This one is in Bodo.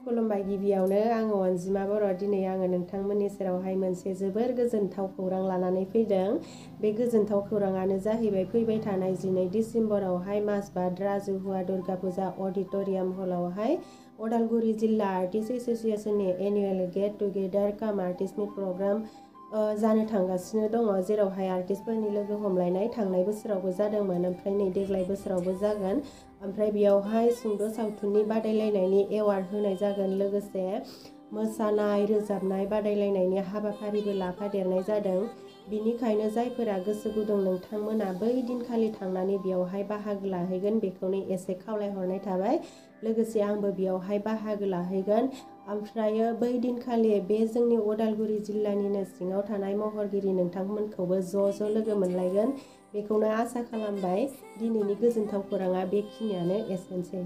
खुलुमबाय। गिबियावनो आङो अनजिमा बर'। दिनै आङो नोंथांमोननि सेरावहाय मोनसे जोबोर गोजोनथाव खौरां लानानै फैदों। बे गोजोनथाव खौराङानो जाहैबाय फैबाय थानाय 12 डिसेम्बरावहाय माजबाट राजुहुवा दुर्गा फुजा अडिट'रियाम हलावहाय उदालगुरि जिल्ला आर्टिस्ट एस'सिएशननि एनुवेल गेट टुगेदार काम आर्टिस्ट मिट प्रग्राम जानो थांगासिनो दङ, जेरावहाय आर्टिस्टफोरनि लोगो हमलायनाय थांनाय बोसोरावबो जादोंमोन, ओमफ्राय नै देग्लाय बोसोरावबो जागोन। ओमफ्राय बेयावहाय सुंद' सावथुननि बादायलायनायनि एवार्ड होनाय जागोन, लोगोसे मोसानाय रोजाबनाय बादायलायनायनि हाबाफारिबो लाफादेरनाय जादों। बिनिखायनो जायफोरा गोसो गुदुं नोंथांमोना बै दिनखालि थांनानै बेयावहाय बाहागो लाहैगोन बेखौनो एसे खावलायहरनाय थाबाय। लोगोसे आंबो बेयावहाय बाहागो लाहैगोन। ओमफ्रायो बै दिनखालि बे जोंनि उदालगुरि जिल्लानिनो सिङाव थानाय महरगिरि नोंथांमोनखौबो ज' लोगो मोनलायगोन, बेखौनो आसा खालामबाय। दिनैनि गोजोनथाव खौराङा बेखिनियानो, एसेनोसै।